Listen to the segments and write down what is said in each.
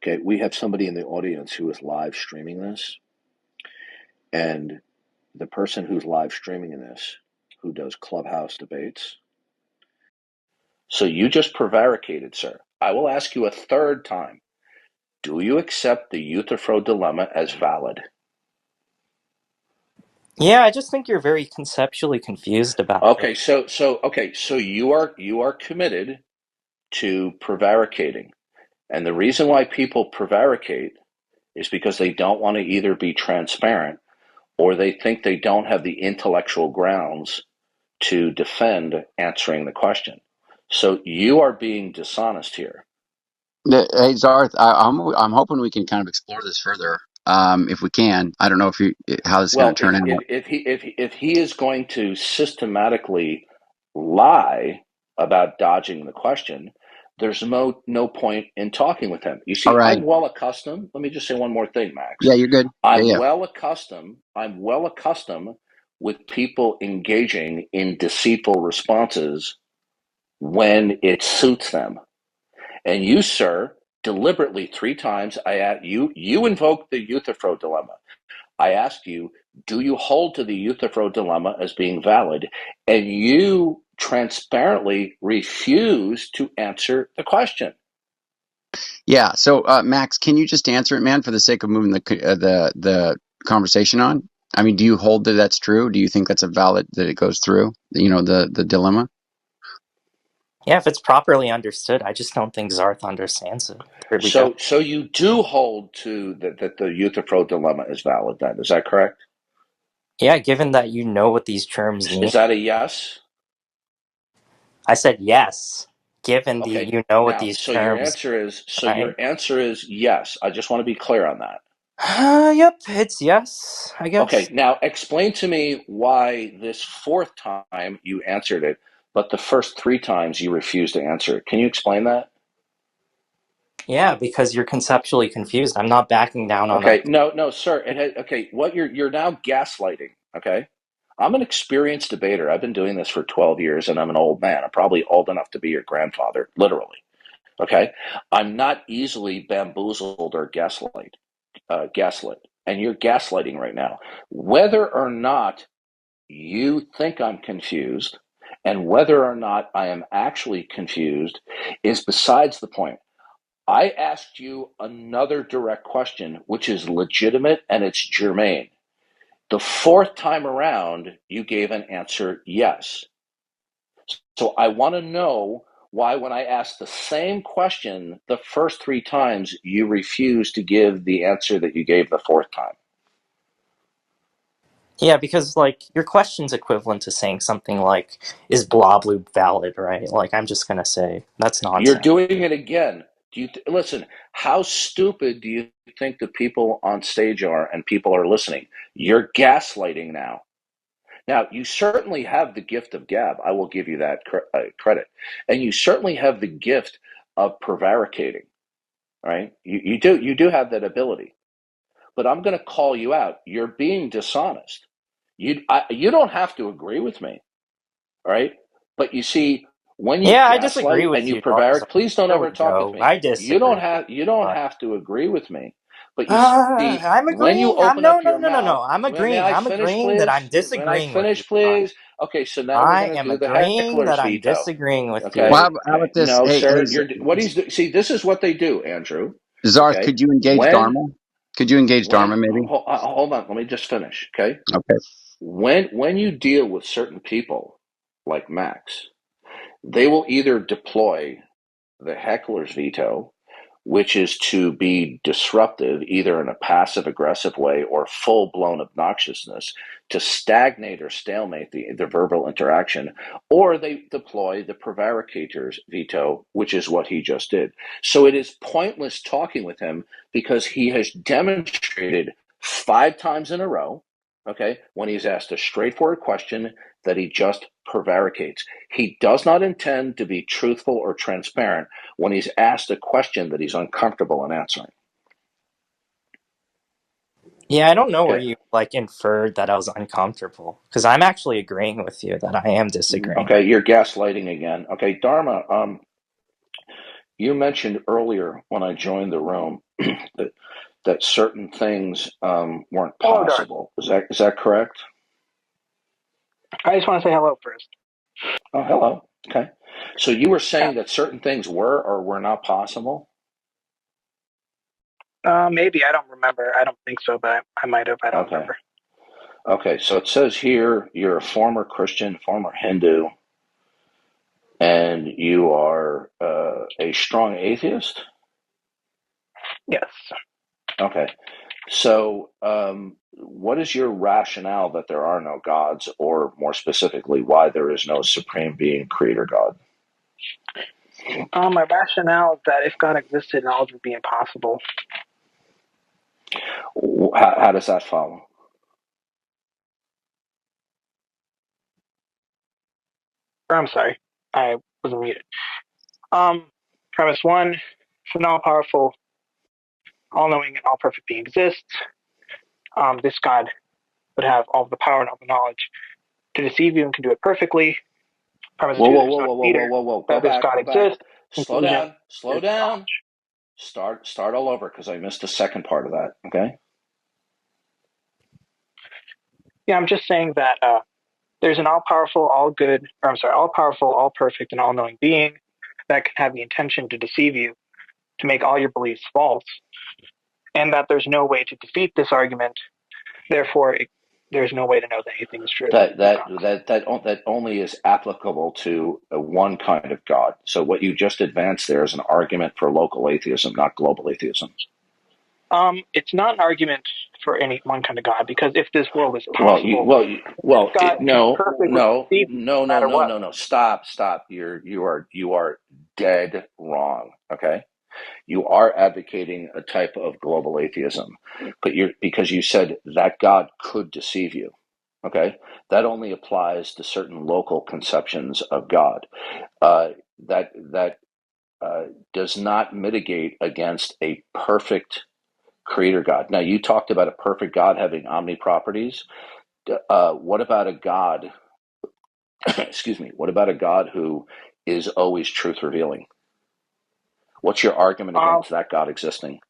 Okay, we have somebody in the audience who is live streaming this, and the person who's live streaming this, who does Clubhouse debates. So you just prevaricated, sir. I will ask you a third time. Do you accept the Euthyphro dilemma as valid? Yeah, I just think you're very conceptually confused about Okay, it. so you are committed to prevaricating. And the reason why people prevaricate is because they don't want to either be transparent or they think they don't have the intellectual grounds to defend answering the question. So you are being dishonest here. Hey, Darth, I'm hoping we can kind of explore this further, if we can. I don't know how this is going Well, to turn out. if he is going to systematically lie about dodging the question, there's no point in talking with him. You All see, right. I'm well accustomed. Let me just say one more thing, Max. Yeah, you're good. Yeah. I'm well accustomed with people engaging in deceitful responses when it suits them. And you, sir, deliberately 3 times, you invoked the Euthyphro dilemma. I asked you, do you hold to the Euthyphro dilemma as being valid? And you transparently refuse to answer the question. Yeah. So, Max, can you just answer it, man, for the sake of moving the conversation on? I mean, do you hold that that's true? Do you think that's that it goes through? The dilemma. Yeah, if it's properly understood, I just don't think Zarth understands it. There we go. So you do hold to that the Euthyphro dilemma is valid then, is that correct? Yeah, given that you know what these terms mean. Is that a yes? I said yes, given Okay. you know what Now, these terms your right? answer is yes. I just want to be clear on that. Yep, it's yes, I guess. Okay, now explain to me why this fourth time you answered it, but the first 3 times you refused to answer it. Can you explain that? Yeah, because you're conceptually confused. I'm not backing down on Okay, that. no, sir. Okay, what you're now gaslighting. Okay, I'm an experienced debater. I've been doing this for 12 years, and I'm an old man. I'm probably old enough to be your grandfather, literally. Okay, I'm not easily bamboozled or gaslit, and you're gaslighting right now. Whether or not you think I'm confused, and whether or not I am actually confused is besides the point. I asked you another direct question, which is legitimate and it's germane. The fourth time around, you gave an answer yes. So I want to know why, when I asked the same question the first 3 times, you refused to give the answer that you gave the fourth time. Yeah, because your question's equivalent to saying something like, "Is blob loop valid?" Right? I'm just gonna say that's You're nonsense. doing it again. Listen? How stupid do you think the people on stage are, and people are listening? You're gaslighting now. Now, you certainly have the gift of gab. I will give you that credit, and you certainly have the gift of prevaricating. Right? You do have that ability. But I'm going to call you out. You're being dishonest. You don't have to agree with me. Right? But you see, when you Yeah, I disagree gaslight and with you you, Darth. prevaricate, please don't There ever we talk with go. me. I disagree. You don't But have to agree with me. But you see, I'm when you agreeing. I'm open no, up no, your no, no, mouth, no. I'm may agreeing. I I'm finish, agreeing that I'm please? When I disagreeing with you, finish, Darth. please. Okay, so now we're I going to am do the agreeing heckler's that I'm veto. disagreeing with Well, you. Okay. how about this? No, Hey, sir. See, this is what they do, Andrew. Zarth, Okay. could you engage When Dharma? Could you engage Dharma, maybe? hold on, let me just finish. Okay. Okay. When you deal with certain people like Max, they will either deploy the heckler's veto, which is to be disruptive either in a passive aggressive way or full blown obnoxiousness to stagnate or stalemate the verbal interaction, or they deploy the prevaricator's veto, which is what he just did. So it is pointless talking with him because he has demonstrated 5 times in a row, okay, when he's asked a straightforward question, that he just prevaricates. He does not intend to be truthful or transparent when he's asked a question that he's uncomfortable in answering. Yeah, I don't know where Okay. you inferred that I was uncomfortable, because I'm actually agreeing with you that I am disagreeing. Okay, you're gaslighting again. Okay, Dharma, You mentioned earlier when I joined the room that certain things weren't Hello, Darth. possible. Is that correct? I just want to say hello first. Oh, hello. Okay. So you were saying Yeah. that certain things were or were not possible? Maybe. I don't remember. I don't think so, but I might have. I don't Okay. remember. Okay. So it says here you're a former Christian, former Hindu, and you are a strong atheist? Yes. Okay. So, what is your rationale that there are no gods, or more specifically, why there is no supreme being, creator God? My rationale is that if God existed, knowledge would be impossible. How does that follow? Or, I'm sorry, I wasn't muted. Premise one: if an all-powerful, all-knowing, and all-perfect being exists, this God would have all the power and all the knowledge to deceive you and can do it perfectly. Premise two: there's no defeater. Go That this back, God go back. exists. Slow Conclusion: down, slow there's no down. knowledge. Start all over because I missed the second part of that. Okay. Yeah, I'm just saying that there's an all-powerful, all-powerful, all-perfect, and all-knowing being that can have the intention to deceive you, to make all your beliefs false, and that there's no way to defeat this argument. Therefore, there's no way to know that anything is true. That only is applicable to one kind of God. So what you just advanced there is an argument for local atheism, not global atheism. It's not an argument for any one kind of God, because if this world is Well, possible, God can no, perfectly no, deceive you no, no no, matter no, what. no, no. Stop. You are dead wrong. Okay. You are advocating a type of global atheism, but because you said that God could deceive you. Okay. That only applies to certain local conceptions of God. That does not mitigate against a perfect creator God. Now, you talked about a perfect God having omni properties. What about a God? Excuse me. What about a God who is always truth revealing? What's your argument against that God existing?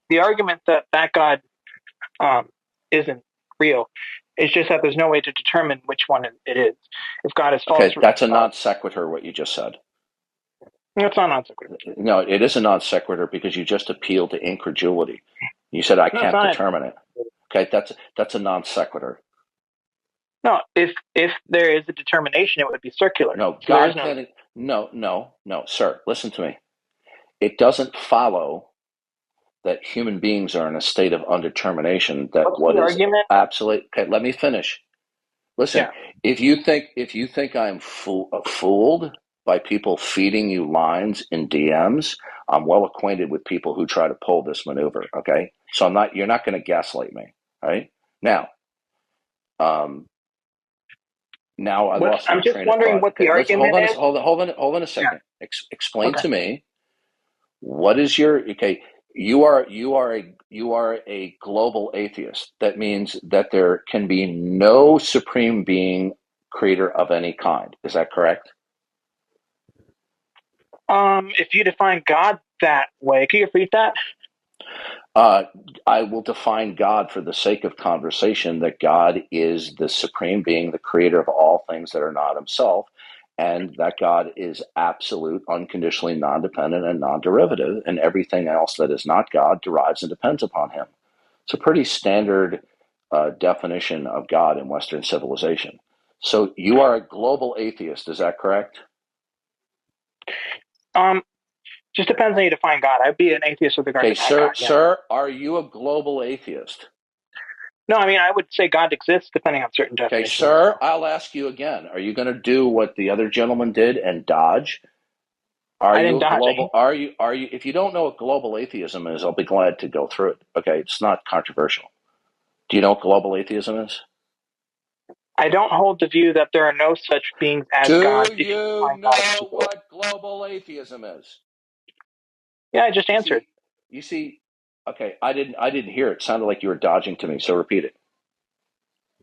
The argument that God isn't real is just that there's no way to determine which one it is. If God is false, Okay, that's a non sequitur. What you just said. It's not non sequitur. No, it is a non sequitur because you just appealed to incredulity. You said I can't determine it. Okay, that's a non sequitur. No, if there is a determination, it would be circular. No, So God can. No, sir. Listen to me. It doesn't follow that human beings are in a state of undetermination. That What's the argument? Absolute. Okay, let me finish. Listen, if you think I'm fooled by people feeding you lines in DMs, I'm well acquainted with people who try to pull this maneuver. Okay, so you're not going to gaslight me, right? Now, now I lost my I'm just train of wondering thought. what Okay, the let's argument is. hold on a second. Yeah. Explain to me what is your okay. You are a global atheist. That means that there can be no supreme being, creator of any kind. Is that correct? If you define God that way, can you repeat that? I will define God for the sake of conversation that God is the supreme being, the creator of all things that are not himself, and that God is absolute, unconditionally non-dependent and non-derivative, and everything else that is not God derives and depends upon him. It's a pretty standard definition of God in Western civilization. So you are a global atheist, is that correct? Just depends on how you define God. I'd be an atheist with regard to that God. Yeah. Sir, are you a global atheist? No, I mean, I would say God exists depending on certain definitions. Okay, sir, I'll ask you again. Are you going to do what the other gentleman did and dodge? Are you a global? Are you? If you don't know what global atheism is, I'll be glad to go through it. Okay, it's not controversial. Do you know what global atheism is? I don't hold the view that there are no such beings as God. Do you know what global atheism is? Yeah, I just answered. You see, okay, I didn't hear it. It sounded like you were dodging to me, so repeat it.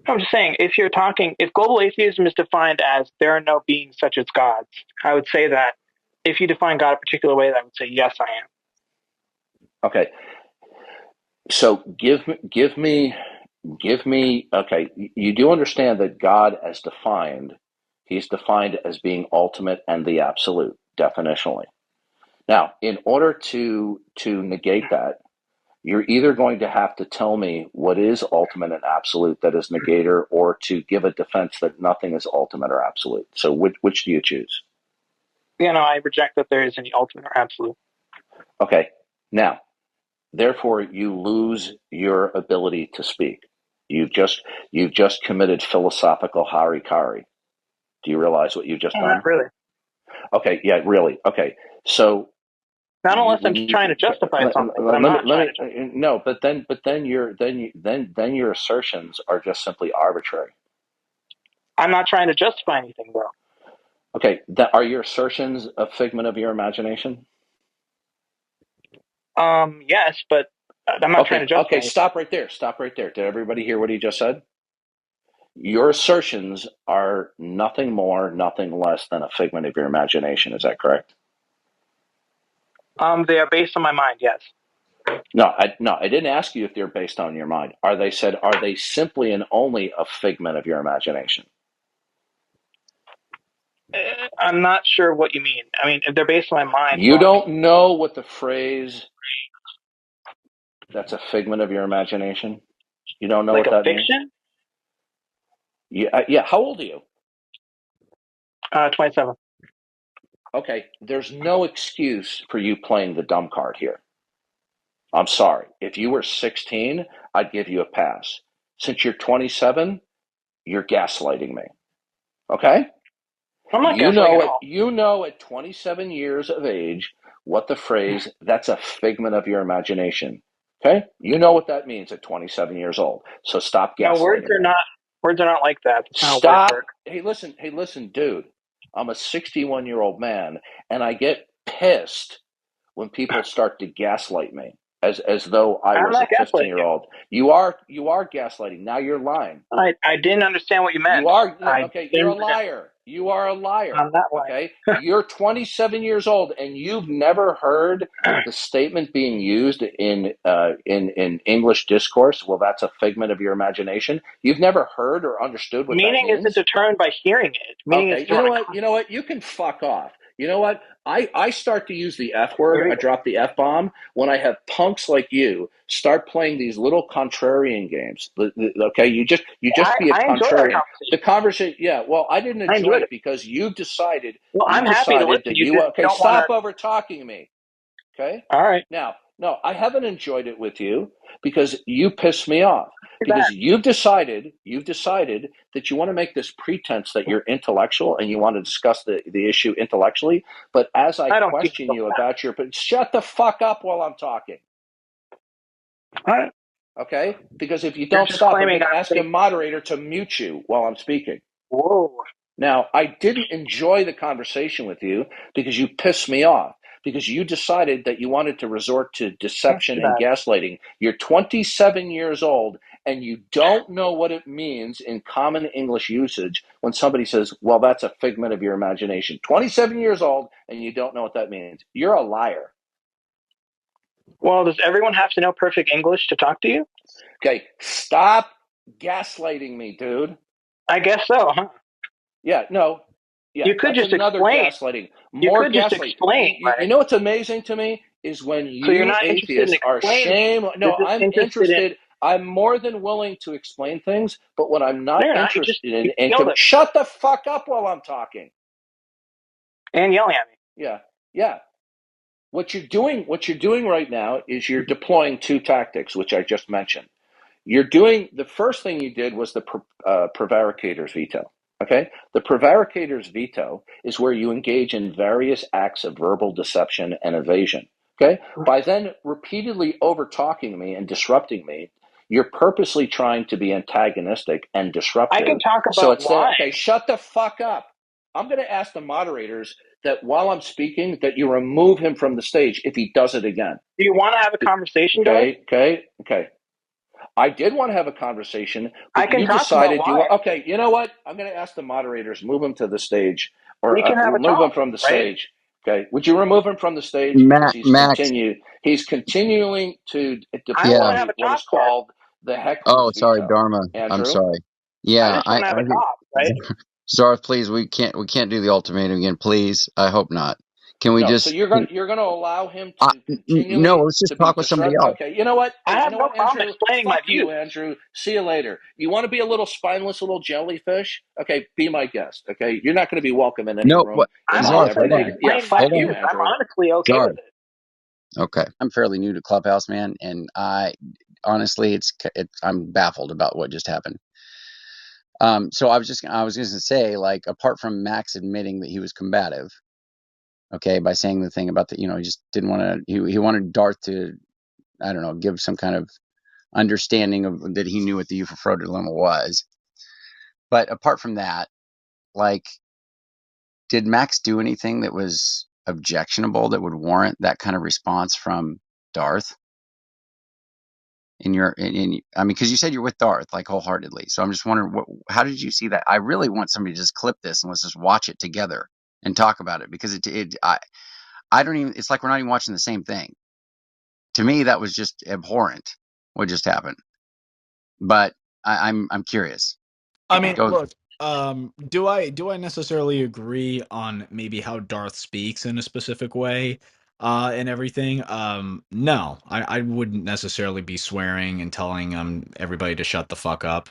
I'm just saying, if global atheism is defined as there are no beings such as gods, I would say that if you define God a particular way, I would say yes, I am. Okay. So give me. Okay, you do understand that God, as defined, he's defined as being ultimate and the absolute, definitionally. Now, in order to negate that, you're either going to have to tell me what is ultimate and absolute that is negator, or to give a defense that nothing is ultimate or absolute. So which do you choose? Yeah, no, I reject that there is any ultimate or absolute. Okay, now, therefore, you lose your ability to speak. You've just committed philosophical harikari. Do you realize what you've just done? Not really. Okay, yeah, really. Okay, so not unless I'm trying to justify something, but I'm not trying to. No, but then your assertions are just simply arbitrary. I'm not trying to justify anything, though. Okay, are your assertions a figment of your imagination? Yes, but I'm not trying to justify. Okay, stop right there. Stop right there. Did everybody hear what he just said? Your assertions are nothing more, nothing less than a figment of your imagination. Is that correct? They are based on my mind, yes. No, I didn't ask you if they're based on your mind. Are they simply and only a figment of your imagination? I'm not sure what you mean. I mean, if they're based on my mind. You don't know what the phrase "that's a figment of your imagination"? You don't know like what that fiction? means? Yeah. How old are you? 27. Okay, there's no excuse for you playing the dumb card here. I'm sorry. If you were 16, I'd give you a pass. Since you're 27, you're gaslighting me. Okay? I'm not gaslighting at all. You know at 27 years of age what the phrase "that's a figment of your imagination." Okay? You know what that means at 27 years old. So stop gaslighting. No, words are not like that. That's not Stop. how words work. Hey, listen, dude. I'm a 61-year-old man, and I get pissed when people start to gaslight me as though I was a 15-year-old. You are gaslighting. Now you're lying. I didn't understand what you meant. You're a liar. You are a liar. I'm not lying. Okay? You're 27 years old, and you've never heard the statement being used in English discourse. Well, that's a figment of your imagination. You've never heard or understood what meaning that means. Isn't determined by hearing it. Meaning okay, you know what? You can fuck off. You know what? I start to use the F word. I drop the F bomb when I have punks like you start playing these little contrarian games. Okay, you just be a contrarian. The conversation, yeah. Well, I didn't enjoy it because you decided. Well, I'm happy to listen. Okay, stop over talking me. Okay. All right. Now, no, I haven't enjoyed it with you because you piss me off. Because you've decided that you want to make this pretense that you're intellectual and you want to discuss the issue intellectually. But as I question you about shut the fuck up while I'm talking. All right. Okay? Because if you don't stop, I'm going to ask a moderator to mute you while I'm speaking. Whoa. Now, I didn't enjoy the conversation with you because you pissed me off. Because you decided that you wanted to resort to deception and gaslighting. You're 27 years old, and you don't know what it means in common English usage when somebody says, well, that's a figment of your imagination. 27 years old, and you don't know what that means. You're a liar. Well, does everyone have to know perfect English to talk to you? Okay, stop gaslighting me, dude. I guess so, huh? Yeah, no. Yeah, you could just another explain. Gaslighting. More you could just explain. You know what's amazing to me is when you atheists are ashamed. No, I'm interested. I'm more than willing to explain things, but what I'm not interested in, shut the fuck up while I'm talking. And yelling at me. Yeah. What you're doing right now is you're deploying two tactics, which I just mentioned. The first thing you did was the prevaricator's veto. Okay? The prevaricator's veto is where you engage in various acts of verbal deception and evasion. Okay? By then repeatedly over-talking me and disrupting me, you're purposely trying to be antagonistic and disruptive. I can talk about why. Okay, shut the fuck up. I'm going to ask the moderators that while I'm speaking, that you remove him from the stage if he does it again. Do you want to have a conversation, Okay. I did want to have a conversation, but you decided okay, you know what? I'm going to ask the moderators, move him to the stage, or we can have move him from the stage. Okay, would you remove him from the stage because Max. he's continuing to I want to deploy have a what talk, is Bart. called the heckler's Oh, sorry, veto. Dharma. I'm Andrew, sorry. I Yeah, just want to have a talk, right? Zarth, please, we can't do the ultimatum again, please. I hope not. Can we no. So just? you're going to allow him to No, continually let's just to be talk with somebody disrupt. else. Okay, you know what? I Hey, you have know no what, problem Andrew? explaining my Fuck you, views. Andrew. See you later. You want to be a little spineless little jellyfish? Okay, be my guest. Okay, you're not going to be welcome in any No, room in I'm my Zarth, open hold to on, everything. Yeah, explaining my fuck hold you, on, views. I'm Andrew. honestly okay Zarth. with it. Okay, I'm fairly new to Clubhouse, man, and I honestly, I'm baffled about what just happened. So I was just going to say, like, apart from Max admitting that he was combative, okay, by saying the thing about the, he just didn't want to, he wanted Darth to, I don't know, give some kind of understanding of that he knew what the Euphophro dilemma was. But apart from that, like, did Max do anything that was objectionable that would warrant that kind of response from Darth? I mean, because you said you're with Darth like wholeheartedly, so I'm just wondering, how did you see that? I really want somebody to just clip this and let's just watch it together and talk about it, because I don't even. It's like we're not even watching the same thing. To me, that was just abhorrent. What just happened? But I'm curious. I mean, Go. look, do I necessarily agree on maybe how Darth speaks in a specific way, and everything? No, I wouldn't necessarily be swearing and telling everybody to shut the fuck up,